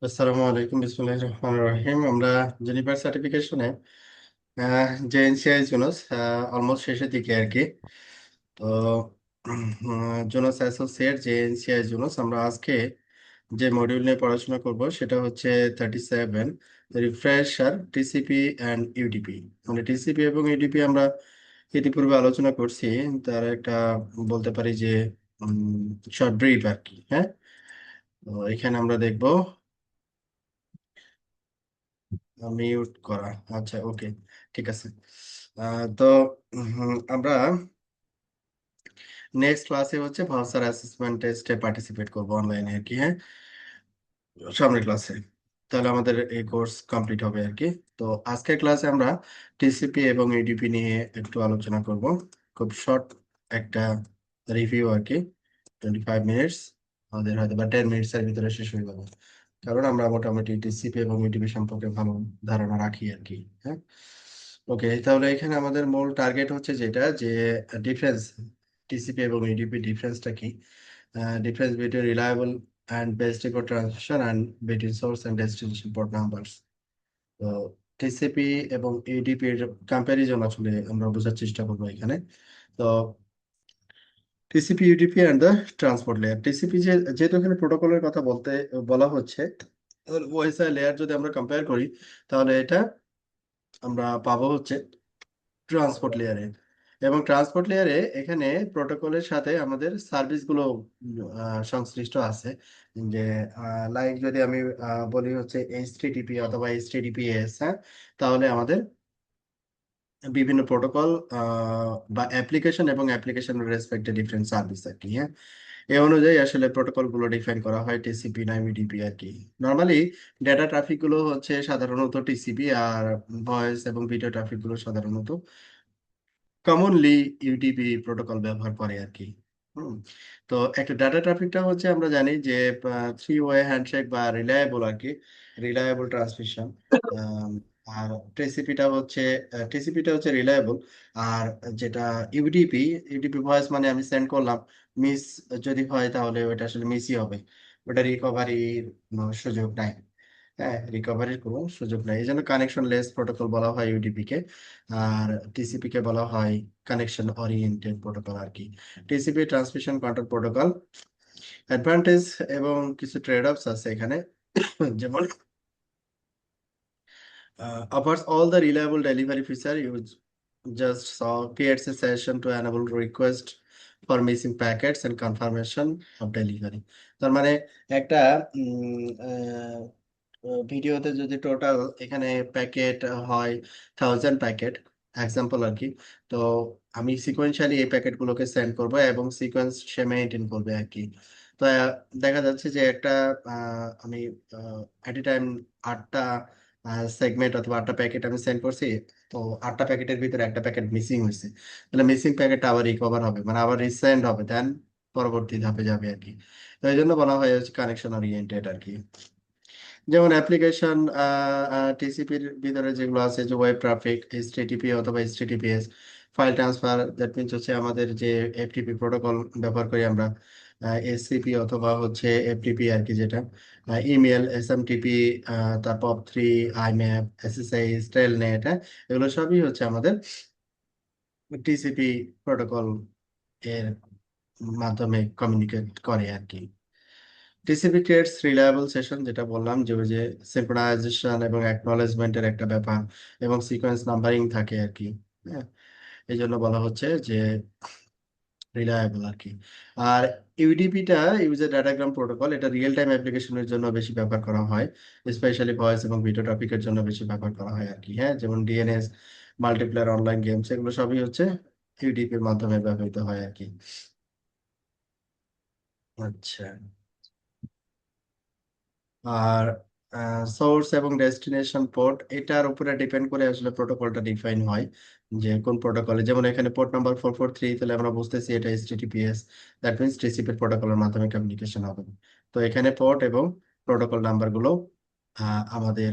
আসসালামু আলাইকুম, বিসমিল্লাহির রহমানির রহিম। আমরা জেনিফার সার্টিফিকেশনে জেএনসিআই জুনোস অলমোস্ট শেষের দিকে আর কি। তো জুনোস অ্যাসোসিয়েট জেএনসিআই জুনোস আমরা আজকে যে মডিউল নিয়ে পড়াশোনা করব সেটা হচ্ছে 37 রিফ্রেশার টিসিপি অ্যান্ড ইউডিপি। মানে টিসিপি এবং ইউডিপি আমরা ইতিপূর্বে আলোচনা করছি। তার একটা বলতে পারি যে শর্ট ব্রিফ আর কি। হ্যাঁ, তো এখানে আমরা দেখব মিউট করা। আচ্ছা, ওকে, ঠিক আছে। তো আমরা নেক্সট ক্লাসে হচ্ছে ভাউচার অ্যাসেসমেন্ট টেস্টে পার্টিসিপেট করব অনলাইনে আর কি। হ্যাঁ, সামনের ক্লাসে তাহলে আমাদের এই কোর্স কমপ্লিট হবে আর কি। তো আজকের ক্লাসে আমরা টিসিপি এবং ইউডিপি নিয়ে একটু আলোচনা করব। খুব শর্ট একটা রিভিউ আর কি, 25 মিনিটস। আমাদের হয়তো বা 10 মিনিটসের ভিতরে শেষ হয়ে যাবে, কারণ আমরা মোটামুটি টিসিপি এবং ইউডিপি সম্পর্কে ভালো ধারণা রাখি আর কি। হ্যাঁ, ওকে। তাহলে এখানে আমাদের মূল টার্গেট হচ্ছে যেটা যে ডিফারেন্স, টিসিপি এবং ইউডিপি ডিফারেন্সটা কি, difference between reliable and best record transmission and between source and destination port numbers. তো টিসিপি এবং ইউডিপি এর কম্প্যারিজন আসলে আমরা বোঝার চেষ্টা করবো এখানে। তো TCP UDP and the transport layer. TCP যেহেতু এখানে প্রোটোকলের কথা বলা হচ্ছে, ওএসআই লেয়ার যদি আমরা কম্পেয়ার করি তাহলে এটা আমরা পাবো হচ্ছে ট্রান্সপোর্ট লেয়ারে। এবং ট্রান্সপোর্ট লেয়ারে এখানে প্রোটোকলের সাথে আমাদের সার্ভিসগুলো সংশ্লিষ্ট আছে। যে লাইক যদি আমি বলি হচ্ছে এইচটিটিপি অথবা এইচটিটিপিএস, হ্যাঁ, তাহলে আমাদের বিভিন্ন প্রোটোকল বা অ্যাপ্লিকেশন এবং অ্যাপ্লিকেশনের রেসপেক্টে ডিফারেন্ট সার্ভিস আর কি। হ্যাঁ, এই অনুযায়ী আসলে প্রোটোকল গুলো ডিফাইন করা হয় টিসিপি না ইউডিপি আর কি। নর্মালি ডেটা ট্রাফিক গুলো হচ্ছে সাধারণত টিসিপি, আর ভয়েস এবং ভিডিও ট্রাফিক গুলো সাধারণত কমনলি ইউডিপি প্রোটোকল ব্যবহার করে আর কি। হুম। তো একটা ডাটা ট্রাফিকটা হচ্ছে আমরা জানি যে থ্রি ওয়ে হ্যান্ডশেক বা রিলায়েবল আর কি, রিলায়েবল ট্রান্সমিশন। আর টিসিপিটা হচ্ছে রিলায়েবল। আর যেটা ইউডিপি, ইউডিপি ভয়েস মানে আমি সেন্ড করলাম, মিস যদি হয় তাহলে ওটা আসলে মিসই হবে, ওটা রিকভারির সুযোগ নাই। হ্যাঁ, রিকভারির কোনো সুযোগ নাই, এই জন্য কানেকশন লেস প্রোটোকল বলা হয় ইউডিপি কে। আর টিসিপি কে বলা হয় কানেকশন ওরিয়েন্টেড প্রোটোকল আর কি। TCP transmission control protocol, advantage এবং কিছু ট্রেড অফস আছে এখানে। যেমন offers all the reliable delivery feature. You just saw creates a session to enable request for missing packets and confirmation of delivery. তার মানে একটা ভিডিওতে যদি টোটাল এখানে প্যাকেট হয় 1000 প্যাকেট, এক্সাম্পল আর কি। তো আমি সিকোয়েন্সিয়ালি এই প্যাকেট গুলোকে সেন্ড করব এবং সিকোয়েন্স সে মেনটেন করবে আর কি। তো দেখা যাচ্ছে যে একটা আমি এট এ টাইম 8টা সেগমেন্ট অথবা 8টা প্যাকেট আমি সেন্ড করছি। তো 8টা প্যাকেটের ভিতরে একটা প্যাকেট মিসিং হয়েছে, তাহলে মিসিং প্যাকেটটা আবার রিকভার হবে, মানে আবার রিসেন্ড হবে, দেন পরবর্তী ধাপে যাবে আর কি। তো এই জন্য বলা হয় হচ্ছে কানেকশন ওরিয়েন্টেড আর কি। যেমন অ্যাপ্লিকেশন টিসিপির ভিতরে যেগুলো আছে, যে ওয়েব ট্রাফিক, এইচটিটিপি অথবা HTTPS, file transfer, that means হচ্ছে আমাদের যে এফটিপি প্রোটোকল ব্যবহার করি আমরা, এসসিপি অথবা হচ্ছে এফটিপি আর কি, যেটা ইমেল, এসএমটিপি, তারপর থ্রি, আইম্যাপ, এসএসআই, টেলনেট, হ্যাঁ, এগুলো সবই হচ্ছে আমাদের টিসিপি প্রোটোকল এর মাধ্যমে কমিউনিকেট করে আর কি। টিসিপি ক্রিয়েটস রিলায়েবল সেশন, যেটা বললাম যে ওই যে সিনক্রোনাইজেশন এবং অ্যাকনলেজমেন্টের একটা ব্যাপার এবং সিকোয়েন্স নাম্বারিং থাকে আর কি। হ্যাঁ, এই জন্য বলা হচ্ছে যে রিলায়েবল আর কি। আর ইউডিপিটা, ইউজার ডাটাগ্রাম প্রোটোকল, এটা রিয়েল টাইম অ্যাপ্লিকেশনের জন্য বেশি ব্যবহার করা হয়, স্পেশালি ভয়েস এবং ভিডিও টপিকের জন্য বেশি ব্যবহার করা হয় আর কি। হ্যাঁ, যেমন ডিএনএস, মাল্টিপ্লেয়ার অনলাইন গেমস, এগুলো সবই হচ্ছে ইউডিপির মাধ্যমে ব্যবহৃত হয় আর কি। আচ্ছা, আর সোর্স এবং ডেস্টিনেশন পোর্ট, এটার উপরে ডিপেন্ড করে আসলে প্রোটোকলটা ডিফাইন হয়, যে কোন প্রোটোকলে। যেমন এখানে পোর্ট নাম্বার 443, তাহলে আমরা বুঝতেছি এটা এইচটিটিপিএস, দ্যাট মিনস টিসিপি প্রোটোকলের মাধ্যমে কমিউনিকেশন হবে। তো এখানে পোর্ট এবং প্রোটোকল নাম্বারগুলো আমাদের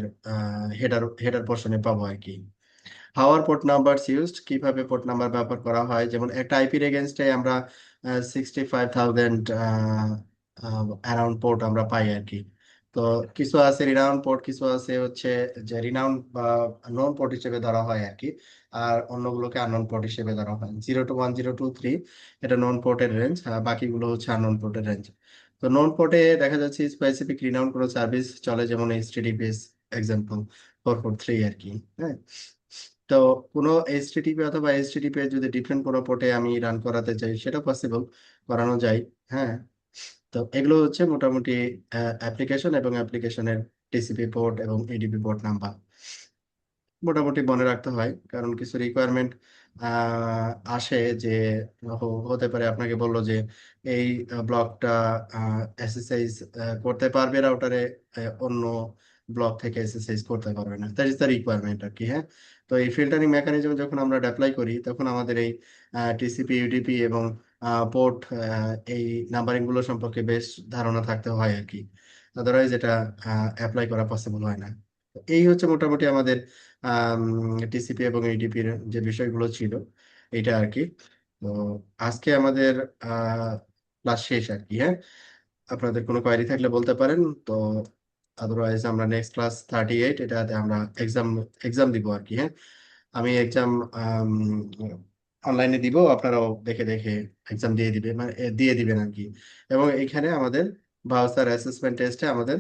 হেডার হেডার পোর্শনে পাবো আর কি। হাওয়ার পোর্ট নাম্বার ইউজড, কিভাবে পোর্ট নাম্বার ব্যবহার করা হয়, যেমন একটা আইপির এগেনস্টে আমরা 65,000 অ্যারাউন্ড পোর্ট আমরা পাই আর কি। তো কিছু আছে রিনাউন পোর্ট, কিছু আছে হচ্ছে যে রিনাউন বা নন পোর্ট হিসেবে ধরা হয় আর কি, আর অন্যগুলোকে আননোন পোর্ট হিসেবে ধরা হয়। 0 to 1, 0 to 3 এটা নন পোর্টের রেঞ্জ, আর বাকিগুলো হচ্ছে আননোন পোর্টের রেঞ্জ। তো নন পোর্টে দেখা যাচ্ছে স্পেসিফিক রিনাউন কোনো সার্ভিস চলে, যেমন এইচটিটিপিএস এক্সাম্পল 443 আর কি। হ্যাঁ, তো কোনো এইচটিটিপি অথবা এইচটিটিপি যদি ডিফারেন্ট কোনো পোর্টে আমি রান করাতে চাই, সেটা পসিবল, করানো যায়। হ্যাঁ, তো এগুলো হচ্ছে মোটামুটি অ্যাপ্লিকেশন এবং অ্যাপ্লিকেশনের টিসিপি পোর্ট এবং ইডিপি পোর্ট নাম্বার মোটামুটি মনে রাখতে হয়, কারণ কিছু রিকোয়ারমেন্ট আসে যে হতে পারে আপনাকে বললো যে এই ব্লকটা এসএসএইচ করতে পারবে রাউটারে, অন্য ব্লক থেকে এসএসএইচ করতে পারবে না, দ্যাট ইজ দ্য রিকোয়ারমেন্ট আর কি। হ্যাঁ, তো এই ফিল্টারিং মেকানিজম যখন আমরা অ্যাপ্লাই করি, তখন আমাদের এই টিসিপি ইউডিপি এবং পোর্ট এই নাম্বারিং গুলো সম্পর্কে বেশ ধারণা থাকতে হয় আর কি, আদারওয়াইজ এটা অ্যাপ্লাই করা পসিবল হয় না। তো এই হচ্ছে মোটামুটি আমাদের টিসিপি এবং ইডিপির যে বিষয়গুলো ছিল, এটা আর কি। তো আজকে আমাদের ক্লাস শেষ আর কি। হ্যাঁ, আপনাদের কোনো কোয়ারি থাকলে বলতে পারেন। তো আদারওয়াইজ আমরা নেক্সট ক্লাস 38 এটাতে আমরা এক্সাম এক্সাম দিব আর কি। হ্যাঁ, আমি এক্সাম অনলাইনে দিব, আপনারাও দেখে দেখে এক্সাম দিয়ে দিবেন, মানে দিয়ে দিবেন আর কি। এবং এখানে আমাদের ভাউচার অ্যাসেসমেন্ট টেস্টে আমাদের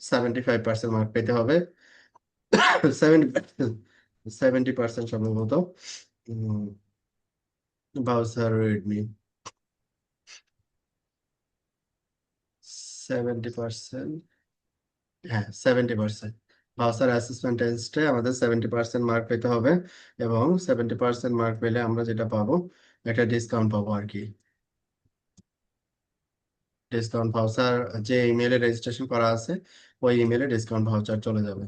75% মার্ক পেতে হবে। 70% সম্ভবত বাউসার রেডমি 70%। হ্যাঁ, 70%। বাউসার অ্যাসেসমেন্ট টেস্টে আমাদের 70% মার্ক পেতে হবে, এবং 70% মার্ক পেলে আমরা যেটা পাবো, একটা ডিসকাউন্ট পাবো আর কি। ডিসকাউন্ট ভাউচার যে ইমেলে রেজিস্ট্রেশন করা আছে, ওই ইমেলে ডিসকাউন্ট ভাউচার চলে যাবে।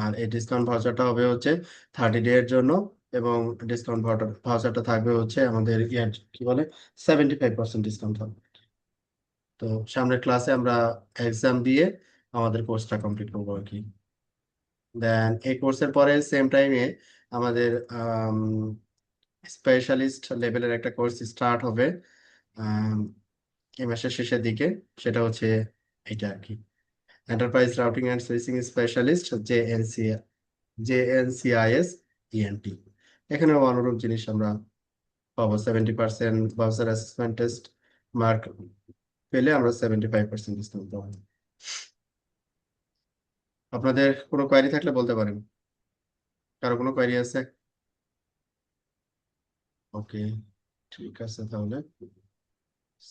আর এই ডিসকাউন্ট ভাউচারটা হবে হচ্ছে 30 ডে এর জন্য, এবং ডিসকাউন্ট ভাউচারটা থাকবে হচ্ছে আমাদের ইয়ার কি বলে 75% ডিসকাউন্ট হবে। তো সামনের ক্লাসে আমরা এক্সাম দিয়ে আমাদের কোর্সটা কমপ্লিট করবো আর কি। দেন এই কোর্সের পরে সেম টাইমে আমাদের স্পেশালিস্ট লেভেলের একটা কোর্স স্টার্ট হবে আম, এই মাসের শেষের দিকে। সেটা হচ্ছে এটা আর কি, enterprise routing and switching specialist, JNCIS ENT. এখানেও অনুরূপ জিনিস আমরা পাবো। 70% বাউচার অ্যাসেসমেন্ট টেস্ট মার্ক পেলে আমরা 75% ডিসকাউন্ট পাবো। আপনাদের কোনো কোয়ারি থাকলে বলতে পারেন। কারো কোনো কোয়ারি আছে? ওকে, ঠিক আছে তাহলে।